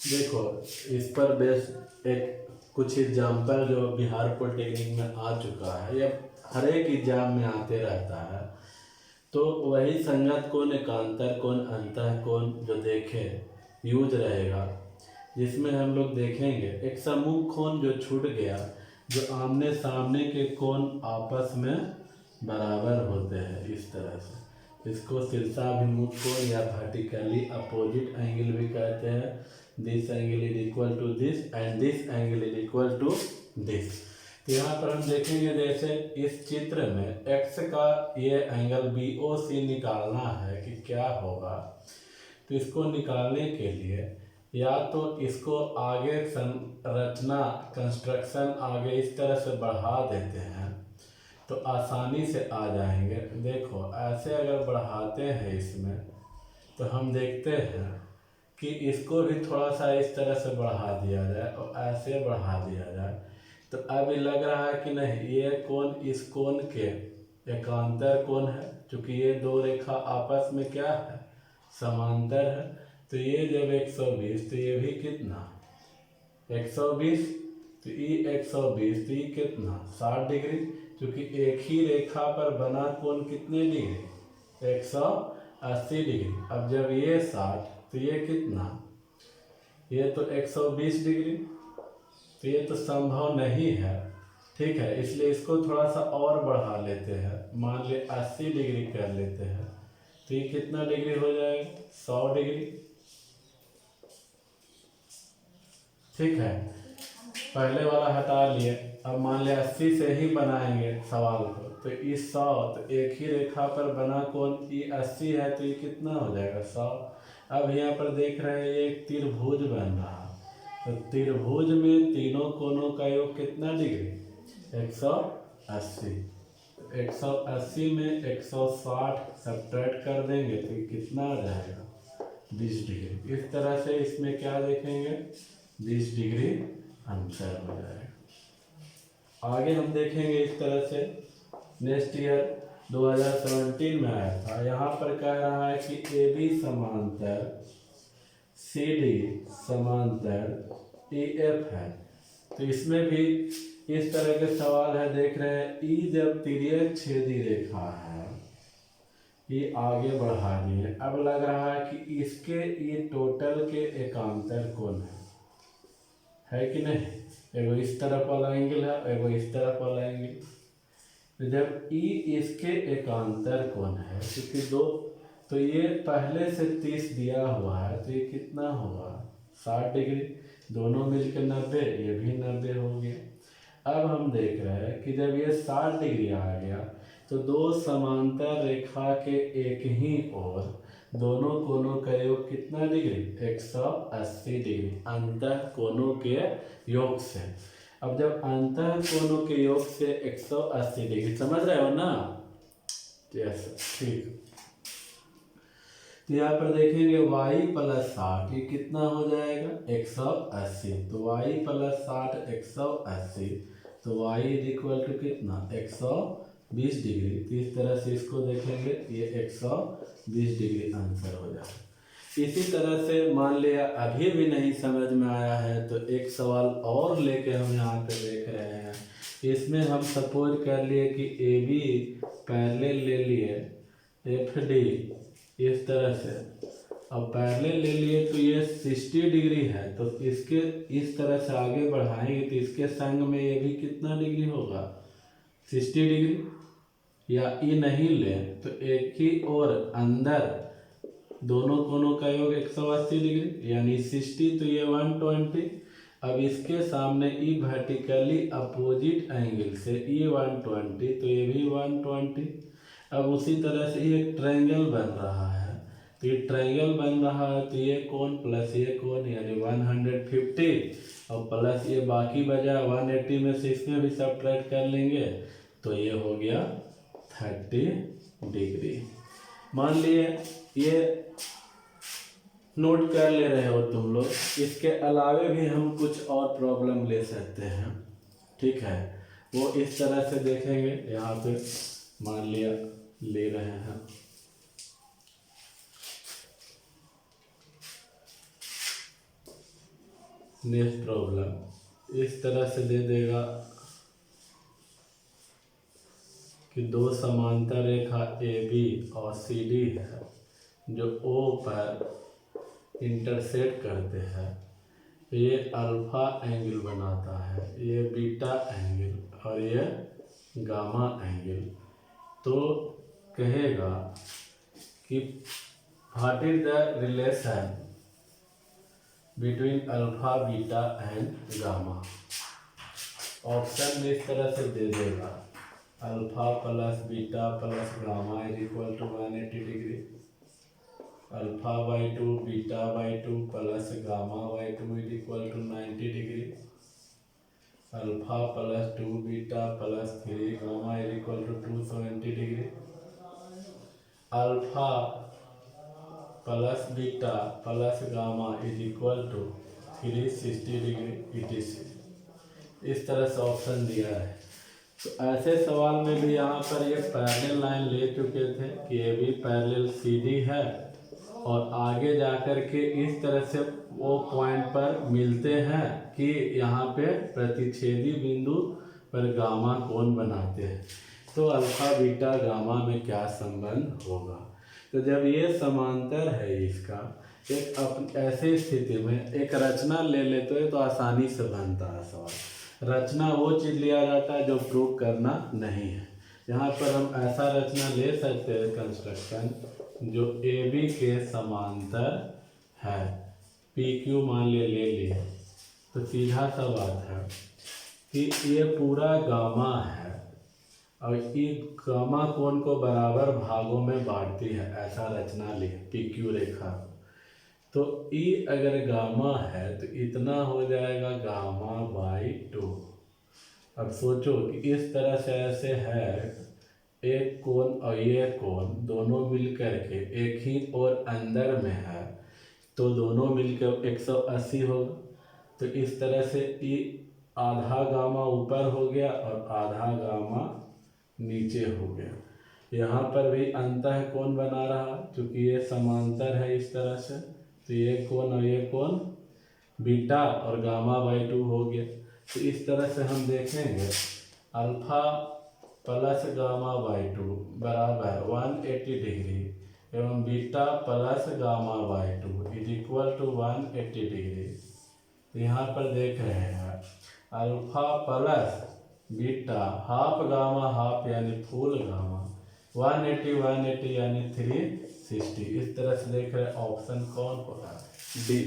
देखो, इस पर बेस एक कुछ एग्जाम्पल जो बिहार पॉलिटेक्निक में आ चुका है या हर एक एग्जाम में आते रहता है, तो वही संगत कौन एकांतर कौन अंतः कौन जो देखे यूज रहेगा, जिसमें हम लोग देखेंगे एक समूह कोण जो छूट गया, जो आमने सामने के कोण आपस में बराबर होते हैं। इस तरह से इसको शीर्षाभिमुख कोण या वर्टिकली अपोजिट एंगल भी कहते हैं। This angle is equal to this and this angle is equal to this. तो यहाँ पर हम देखेंगे जैसे इस चित्र में x का ये एंगल BOC निकालना है कि क्या होगा। तो इसको निकालने के लिए या तो इसको आगे संरचना कंस्ट्रक्शन आगे इस तरह से बढ़ा देते हैं तो आसानी से आ जाएंगे। देखो ऐसे अगर बढ़ाते हैं इसमें तो हम देखते हैं कि इसको भी थोड़ा सा इस तरह से बढ़ा दिया जाए और ऐसे बढ़ा दिया जाए तो अभी लग रहा है कि नहीं, ये कोण इस कोण के एकांतर कोण है, क्योंकि ये दो रेखा आपस में क्या है, समांतर है। तो ये जब 120 तो ये भी कितना 120, तो ये 120 तो ये कितना 60 डिग्री, क्योंकि एक ही रेखा पर बना कोण कितने डिग्री 180 डिग्री। अब जब ये 60 तो ये कितना, ये तो 120 डिग्री, तो ये तो संभव नहीं है। ठीक है, इसलिए इसको थोड़ा सा और बढ़ा लेते हैं, मान ले 80 डिग्री कर लेते हैं तो ये कितना डिग्री हो जाएगा 100 डिग्री। ठीक है, पहले वाला हटा लिए, अब मान लिया 80 से ही बनाएंगे सवाल को, तो इस 100 तो एक ही रेखा पर बना कोण ये 80 है तो ये कितना हो जाएगा 100। अब यहाँ पर देख रहे हैं ये एक त्रिभुज बन रहा, तो त्रिभुज में तीनों कोणों का योग कितना डिग्री 180। 180 में 160 सब्ट्रैक्ट कर देंगे तो ये कितना आ जाएगा 20 डिग्री। इस तरह से इसमें क्या देखेंगे 20 डिग्री अंतर हो जाएगा। आगे हम देखेंगे इस तरह से नेक्स्ट ईयर 2017 में आया था, यहाँ पर कह रहा है कि AB समांतर CD समांतर EF है। तो इसमें भी इस तरह के सवाल है, देख रहे हैं E जब तिर्यक छेदी रेखा है, ये आगे बढ़ा दिए, अब लग रहा है कि इसके ये टोटल के एकांतर कोण है कि नहीं, एगो इस तरफ वाला एंगल है एगो इस तरफ वाला एंगल। तो जब E इसके एकांतर कोण है, क्योंकि दो तो ये पहले से 30 दिया हुआ है तो ये कितना होगा 60 डिग्री, दोनों मिलकर 90, ये भी 90 हो गया। अब हम देख रहे हैं कि जब ये 60 डिग्री आ गया तो दो समांतर रेखा के एक ही ओर दोनों कोणों का योग कितना डिग्री 180 डिग्री अंतः कोणों के योग से। अब जब अंतः कोणों के योग से 180 डिग्री, समझ रहे हो ना, यस ठीक। तो यहाँ पर देखेंगे y + 60 ये कितना हो जाएगा 180, तो y + 60 180, तो y = कितना 120 डिग्री। तो इस तरह से इसको देखेंगे ये 120 डिग्री आंसर हो जाएगा। इसी तरह से मान लिया अभी भी नहीं समझ में आया है तो एक सवाल और लेके हम यहाँ पे देख रहे हैं। इसमें हम सपोज कर लिए कि AB पैरेलल ले लिए FD इस तरह से, अब पैरेलल ले लिए तो ये 60 डिग्री है, तो इसके इस तरह से आगे बढ़ाएंगे तो इसके संग में ये भी कितना डिग्री होगा 60 डिग्री, या ई नहीं ले तो एक ही और अंदर दोनों कोणों का योग 180 डिग्री यानी 60, तो ये 120। अब इसके सामने ई वर्टिकली अपोजिट एंगल से ई 120 तो ये भी 120। अब उसी तरह से ये एक ट्रायंगल बन रहा है, तो ये ट्रायंगल बन रहा है तो ये कोण प्लस ये कोण यानी 150 और प्लस ये बाकी बचा 180 में से इसमें भी सब्ट्रैक्ट कर लेंगे तो ये हो गया 30 डिग्री। मान लिए ये नोट कर ले रहे हो तुम लोग, इसके अलावे भी हम कुछ और प्रॉब्लम ले सकते हैं। ठीक है, वो इस तरह से देखेंगे। यहाँ पे मान लिया ले रहे हैं, नेक्स्ट प्रॉब्लम इस तरह से दे देगा कि दो समांतर रेखा AB और CD है जो O पर इंटरसेक्ट करते हैं। ये अल्फा एंगल बनाता है, ये बीटा एंगल और ये गामा एंगल। तो कहेगा कि what is the relation between alpha beta and gamma. Option में इस तरह से दे देगा alpha plus beta plus gamma is equal to 180 degree, alpha by 2 beta by 2 plus gamma by 2 is equal to 90 degree, alpha plus 2 beta plus 3 gamma is equal to 270 degree, alpha plus beta plus gamma is equal to 360 degree etc। इस तरह से option दिया है। तो ऐसे सवाल में भी यहाँ पर ये पैरेलल लाइन ले चुके थे कि ये भी पैरेलल CD है और आगे जाकर के इस तरह से वो पॉइंट पर मिलते हैं कि यहाँ पे प्रतिच्छेदी बिंदु पर गामा कोण बनाते हैं। तो अल्फा बीटा गामा में क्या संबंध होगा। तो जब ये समांतर है इसका एक ऐसी स्थिति में एक रचना ले लेते हैं तो आसानी से बनता है सवाल। रचना वो चीज़ लिया जाता है जो प्रूव करना नहीं है। यहाँ पर हम ऐसा रचना ले सकते हैं कंस्ट्रक्शन जो AB के समांतर है, PQ मान ले लिए तो सीधा सा बात है कि ये पूरा गामा है और ये गामा कोण को बराबर भागों में बांटती है। ऐसा रचना ले PQ रेखा। तो E अगर गामा है तो इतना हो जाएगा गामा बाई 2। अब सोचो कि इस तरह से ऐसे है एक कोण और ये कोण दोनों मिलकर के एक ही और अंदर में है तो दोनों मिलकर 180 होगा। तो इस तरह से E आधा गामा ऊपर हो गया और आधा गामा नीचे हो गया। यहाँ पर भी अंतः कोण बना रहा क्योंकि ये समांतर है इस तरह से। तो ये कोण और ये कोण बीटा और गामा बाई 2 हो गया। तो इस तरह से हम देखेंगे अल्फा प्लस गामा बाई 2 बराबर 180 डिग्री एवं beta plus gamma by 2 is equal to 180 degree. तो यहाँ पर देख रहे हैं alpha plus beta half gamma half यानी फुल गामा 180 यानी 360। इस तरह से देख रहे हैं ऑप्शन कौन होगा डी।